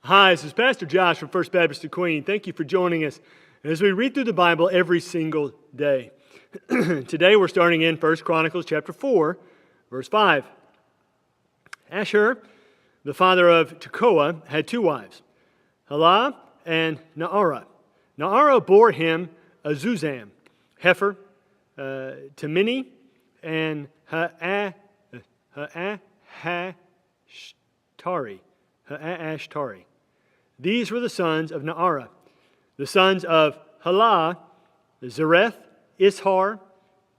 Hi, this is Pastor Josh from First Baptist of Queen. Thank you for joining us as we read through the Bible every single day. Today we're starting in 1 Chronicles chapter 4, verse 5. Asher, the father of Tekoa, had two wives, Helah and Naarah. Naarah bore him Azuzam, Heifer, Temini, and Ha'ashtari. These were the sons of Naarah. The sons of Helah, Zereth, Ishar,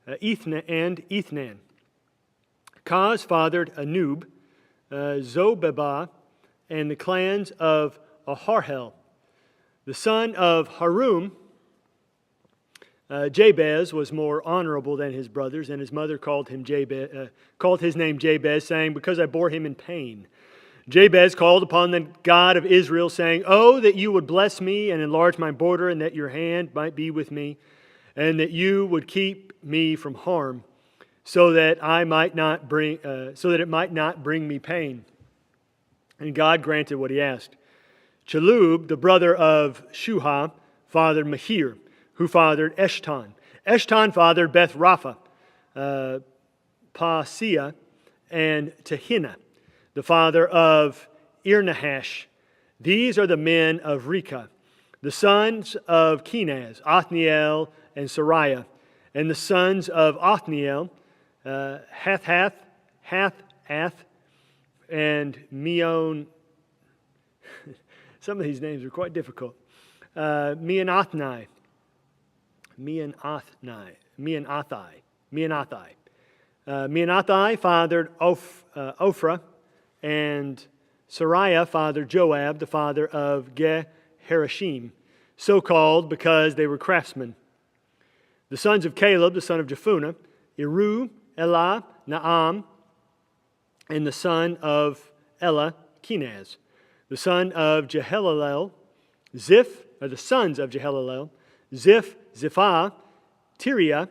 and Ethnan. Kaz fathered Anub, Zobebah, and the clans of Aharhel. The son of Harum, Jabez, was more honorable than his brothers, and his mother called his name Jabez, saying, "Because I bore him in pain." Jabez called upon the God of Israel, saying, "Oh, that you would bless me and enlarge my border, and that your hand might be with me, and that you would keep me from harm, so that it might not bring me pain." And God granted what he asked. Chalub, the brother of Shuha, fathered Mahir, who fathered Eshton. Eshton fathered Beth Rapha, Paseah, and Tehinnah, the father of Irnahash. These are the men of Rekah. The sons of Kenaz, Othniel and Sariah. And the sons of Othniel, Hathath, and Meon. Some of these names are quite difficult. Meonathai. Meonathai fathered Ophrah, and Sariah fathered Joab, the father of Ge-Harashim, so called because they were craftsmen. The sons of Caleb, the son of Jephunneh, Iru, Elah, Naam, and the son of Elah, Kenaz. The son of Jehalelel, the sons of Jehalelel, Ziphah, Tiriah,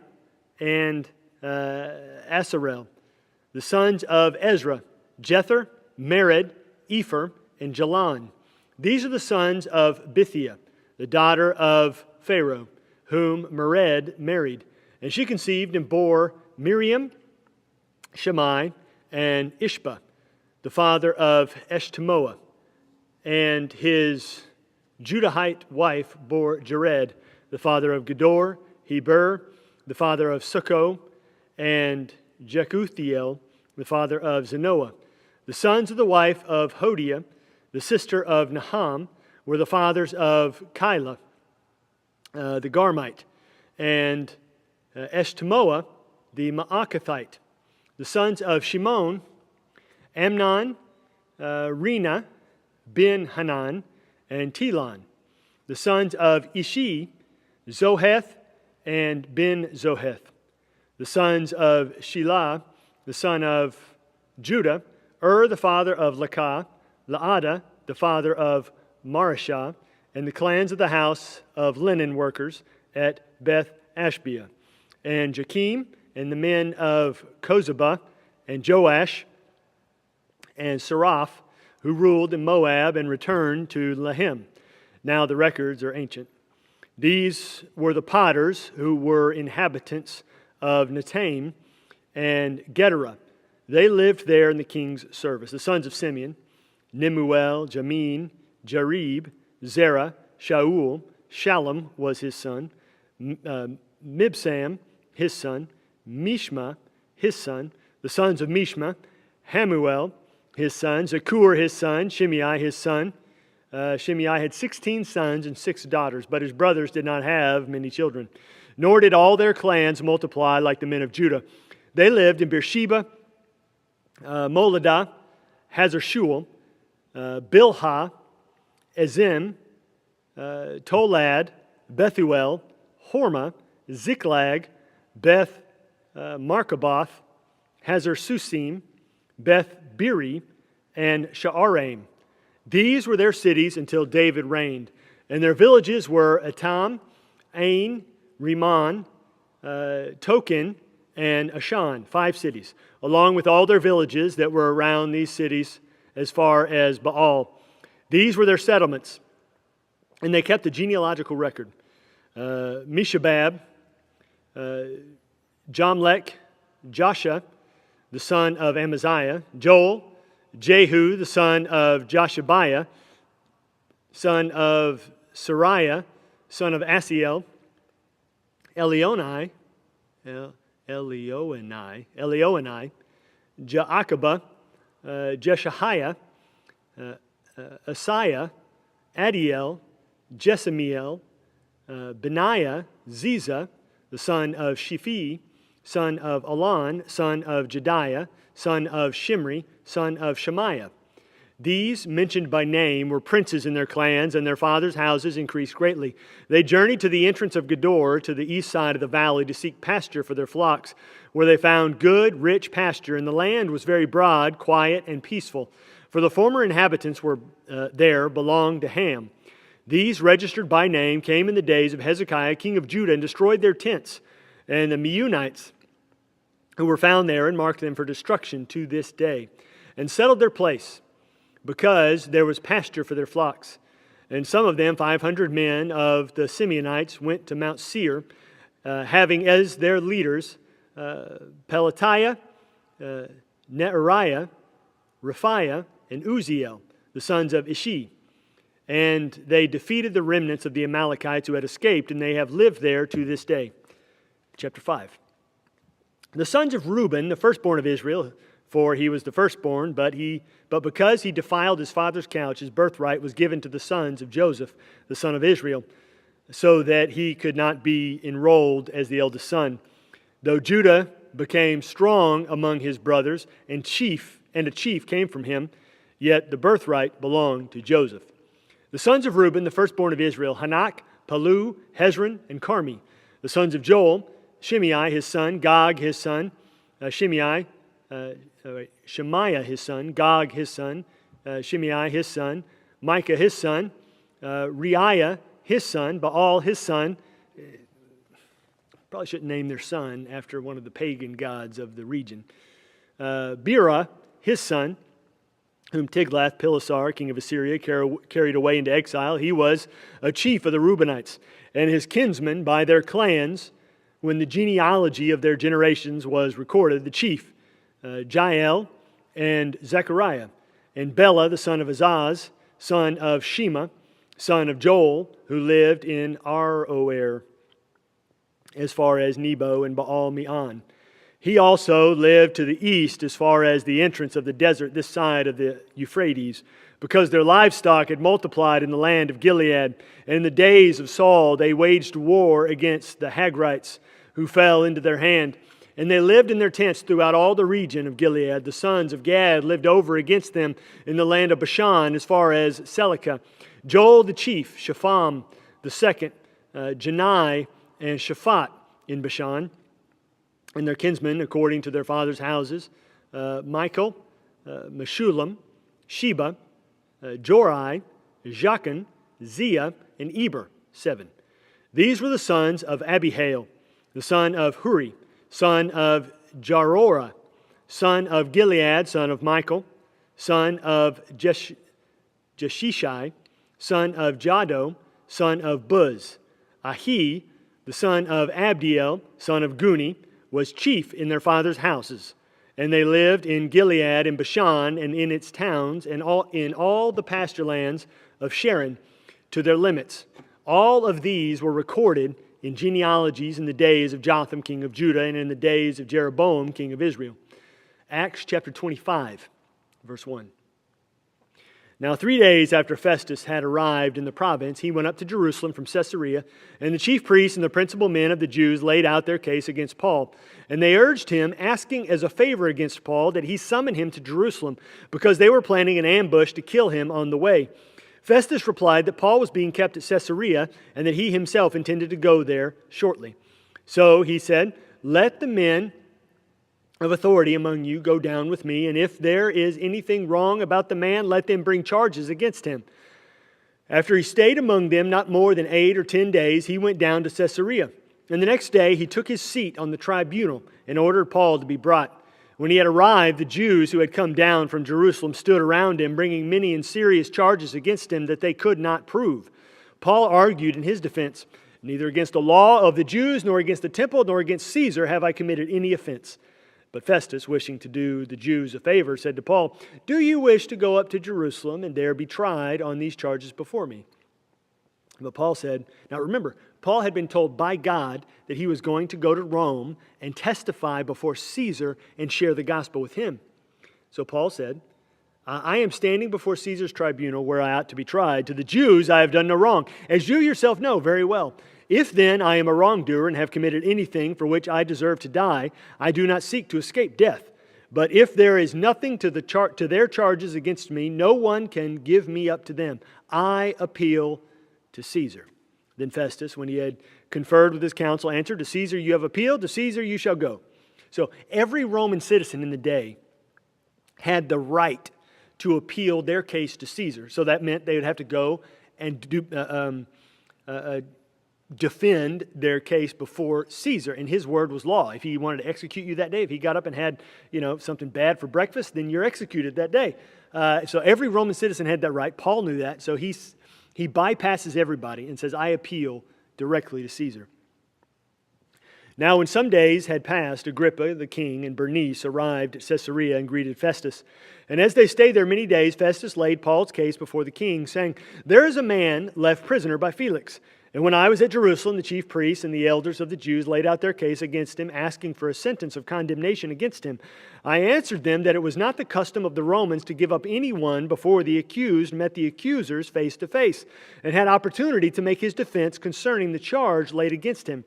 and Asarel. The sons of Ezra, Jether, Mered, Epher, and Jalan. These are the sons of Bithiah, the daughter of Pharaoh, whom Mered married. And she conceived and bore Miriam, Shammai, and Ishbah, the father of Eshtemoa. And his Judahite wife bore Jared, the father of Gedor, Heber, the father of Succo, and Jekuthiel, the father of Zanoah. The sons of the wife of Hodiah, the sister of Naham, were the fathers of Keilah, the Garmite, and Eshtemoa, the Maakathite. The sons of Shimon, Amnon, Rina, Ben Hanan, and Telon. The sons of Ishi, Zoheth, and Ben Zoheth. The sons of Shelah, the son of Judah, the father of Lakah, Laadah, the father of Marashah, and the clans of the house of linen workers at Beth Ashbea, and Jakim, and the men of Kozabah, and Joash, and Seraph, who ruled in Moab and returned to Lahem. Now the records are ancient. These were the potters who were inhabitants of Netaim and Gederah. They lived there in the king's service. The sons of Simeon, Nemuel, Jamin, Jarib, Zerah, Shaul. Shalom was his son. Mibsam, his son. Mishma, his son. The sons of Mishma, Hamuel, his son. Zakur, his son. Shimei, his son. Shimei had 16 sons and 6 daughters, but his brothers did not have many children. Nor did all their clans multiply like the men of Judah. They lived in Beersheba, Moladah, Hazar-Shual, Bilhah, Ezim, Tolad, Bethuel, Hormah, Ziklag, Beth Markaboth, Hazar-Susim, Beth Biri, and Sha'araim. These were their cities until David reigned, and their villages were Etam, Ain, Rimmon, Token, and Ashan, 5 cities, along with all their villages that were around these cities as far as Baal. These were their settlements, and they kept a genealogical record. Meshabab, Jamlech, Joshua, the son of Amaziah, Joel, Jehu, the son of Joshabiah, son of Sariah, son of Asiel, Elioenai, Jaakaba, Jeshahiah, Asaiah, Adiel, Jesamiel, Benaiah, Ziza, the son of Shiphi, son of Elon, son of Jediah, son of Shimri, son of Shemaiah. These, mentioned by name, were princes in their clans, and their fathers' houses increased greatly. They journeyed to the entrance of Gedor, to the east side of the valley, to seek pasture for their flocks, where they found good, rich pasture, and the land was very broad, quiet, and peaceful. For the former inhabitants belonged to Ham. These, registered by name, came in the days of Hezekiah, king of Judah, and destroyed their tents, and the Meunites who were found there, and marked them for destruction to this day, and settled their place, because there was pasture for their flocks. And some of them, 500 men of the Simeonites, went to Mount Seir, having as their leaders Pelatiah, Neariah, Rephaiah, and Uziel, the sons of Ishi. And they defeated the remnants of the Amalekites who had escaped, and they have lived there to this day. Chapter 5. The sons of Reuben, the firstborn of Israel, for he was the firstborn, but because he defiled his father's couch, his birthright was given to the sons of Joseph, the son of Israel, so that he could not be enrolled as the eldest son. Though Judah became strong among his brothers, and a chief came from him, yet the birthright belonged to Joseph. The sons of Reuben, the firstborn of Israel, Hanak, Palu, Hezron, and Carmi. The sons of Joel, Shimei his son, Gog his son, Shemaiah his son, Gog his son, Shimei his son, Micah his son, Reiah his son, Baal his son. Probably shouldn't name their son after one of the pagan gods of the region. Bera his son, whom Tiglath-Pileser, king of Assyria, carried away into exile. He was a chief of the Reubenites, and his kinsmen by their clans, when the genealogy of their generations was recorded, the chief, Jael and Zechariah, and Bela, the son of Azaz, son of Shema, son of Joel, who lived in Aroer, as far as Nebo and Baal-Meon. He also lived to the east as far as the entrance of the desert this side of the Euphrates, because their livestock had multiplied in the land of Gilead. And in the days of Saul they waged war against the Hagrites, who fell into their hand. And they lived in their tents throughout all the region of Gilead. The sons of Gad lived over against them in the land of Bashan as far as Selecah. Joel the chief, Shepham the second, Janai and Shaphat in Bashan, and their kinsmen according to their fathers' houses, Michael, Meshullam, Sheba, Jorai, Jachin, Zia, and Eber, 7. These were the sons of Abihail, the son of Huri, son of Jarorah, son of Gilead, son of Michael, son of Jeshishai, son of Jado, son of Buz. Ahi, the son of Abdiel, son of Guni, was chief in their fathers' houses. And they lived in Gilead and Bashan and in its towns and in all the pasture lands of Sharon to their limits. All of these were recorded in genealogies in the days of Jotham, king of Judah, and in the days of Jeroboam, king of Israel. Acts chapter 25, verse 1. Now 3 days after Festus had arrived in the province, he went up to Jerusalem from Caesarea, and the chief priests and the principal men of the Jews laid out their case against Paul. And they urged him, asking as a favor against Paul, that he summon him to Jerusalem, because they were planning an ambush to kill him on the way. Festus replied that Paul was being kept at Caesarea, and that he himself intended to go there shortly. So he said, "Let the men of authority among you go down with me, and if there is anything wrong about the man, let them bring charges against him." After he stayed among them not more than 8 or 10 days, he went down to Caesarea. And the next day he took his seat on the tribunal and ordered Paul to be brought. When he had arrived, the Jews who had come down from Jerusalem stood around him, bringing many and serious charges against him that they could not prove. Paul argued in his defense, "Neither against the law of the Jews, nor against the temple, nor against Caesar have I committed any offense." But Festus, wishing to do the Jews a favor, said to Paul, "Do you wish to go up to Jerusalem and there be tried on these charges before me?" But Paul said, now remember, Paul had been told by God that he was going to go to Rome and testify before Caesar and share the gospel with him. So Paul said, "I am standing before Caesar's tribunal where I ought to be tried. To the Jews I have done no wrong, as you yourself know very well. If then I am a wrongdoer and have committed anything for which I deserve to die, I do not seek to escape death. But if there is nothing to their charges against me, no one can give me up to them. I appeal to Caesar." Then Festus, when he had conferred with his council, answered, "To Caesar you have appealed, to Caesar you shall go." So every Roman citizen in the day had the right to appeal their case to Caesar. So that meant they would have to go and defend their case before Caesar, and his word was law. If he wanted to execute you that day, if he got up and had something bad for breakfast, then you're executed that day. So every Roman citizen had that right. Paul knew that, so he bypasses everybody and says, "I appeal directly to Caesar." Now when some days had passed, Agrippa the king and Bernice arrived at Caesarea and greeted Festus. And as they stayed there many days, Festus laid Paul's case before the king, saying, "There is a man left prisoner by Felix. And when I was at Jerusalem, the chief priests and the elders of the Jews laid out their case against him, asking for a sentence of condemnation against him. I answered them that it was not the custom of the Romans to give up anyone before the accused met the accusers face to face, and had opportunity to make his defense concerning the charge laid against him.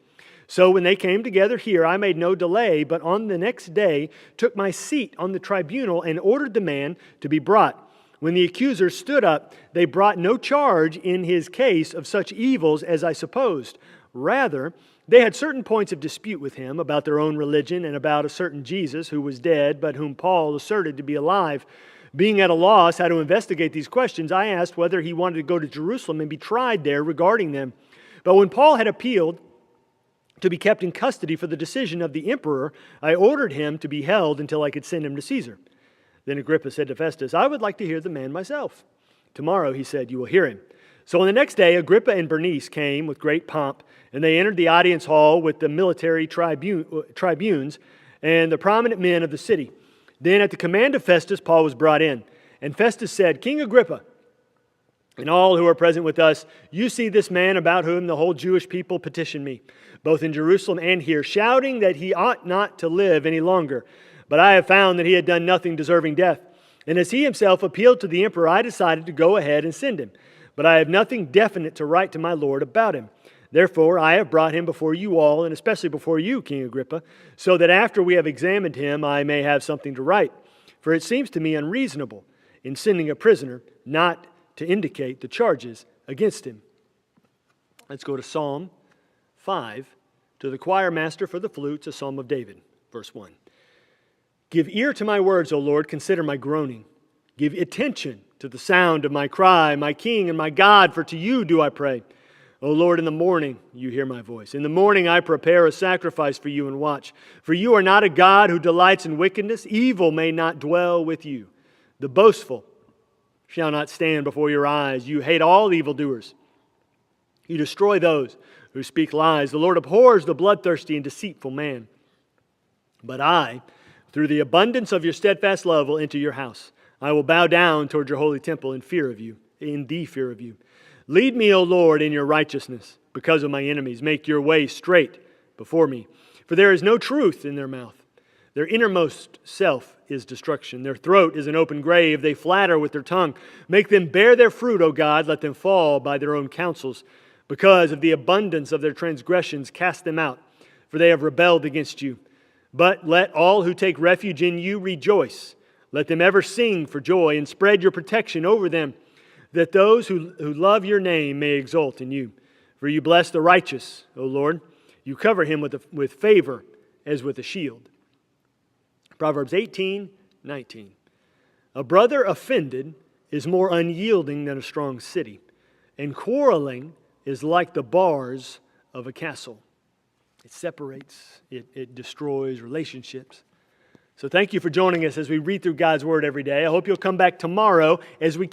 So when they came together here, I made no delay, but on the next day took my seat on the tribunal and ordered the man to be brought. When the accusers stood up, they brought no charge in his case of such evils as I supposed. Rather, they had certain points of dispute with him about their own religion and about a certain Jesus who was dead, but whom Paul asserted to be alive. Being at a loss how to investigate these questions, I asked whether he wanted to go to Jerusalem and be tried there regarding them. But when Paul had appealed to be kept in custody for the decision of the emperor, I ordered him to be held until I could send him to Caesar." Then Agrippa said to Festus, "I would like to hear the man myself." "Tomorrow," he said, "you will hear him." So on the next day, Agrippa and Bernice came with great pomp, and they entered the audience hall with the military tribunes and the prominent men of the city. Then at the command of Festus, Paul was brought in. And Festus said, "King Agrippa, and all who are present with us, you see this man about whom the whole Jewish people petitioned me, both in Jerusalem and here, shouting that he ought not to live any longer. But I have found that he had done nothing deserving death. And as he himself appealed to the emperor, I decided to go ahead and send him. But I have nothing definite to write to my lord about him. Therefore, I have brought him before you all, and especially before you, King Agrippa, so that after we have examined him, I may have something to write. For it seems to me unreasonable in sending a prisoner not to indicate the charges against him." Let's go to Psalm 5, to the choir master for the flutes, a psalm of David, verse 1. "Give ear to my words, O Lord, consider my groaning. Give attention to the sound of my cry, my King and my God, for to you do I pray. O Lord, in the morning you hear my voice. In the morning I prepare a sacrifice for you and watch. For you are not a God who delights in wickedness. Evil may not dwell with you. The boastful shall not stand before your eyes. You hate all evildoers. You destroy those who speak lies. The Lord abhors the bloodthirsty and deceitful man. But I, through the abundance of your steadfast love, will enter your house. I will bow down toward your holy temple in fear of you, in the fear of you. Lead me, O Lord, in your righteousness because of my enemies. Make your way straight before me. For there is no truth in their mouth. Their innermost self is destruction. Their throat is an open grave. They flatter with their tongue. Make them bear their fruit, O God. Let them fall by their own counsels. Because of the abundance of their transgressions, cast them out, for they have rebelled against you. But let all who take refuge in you rejoice. Let them ever sing for joy and spread your protection over them, that those who love your name may exult in you. For you bless the righteous, O Lord. You cover him with favor as with a shield." Proverbs 18:19. "A brother offended is more unyielding than a strong city, and quarreling is like the bars of a castle." It separates, it destroys relationships. So thank you for joining us as we read through God's Word every day. I hope you'll come back tomorrow as we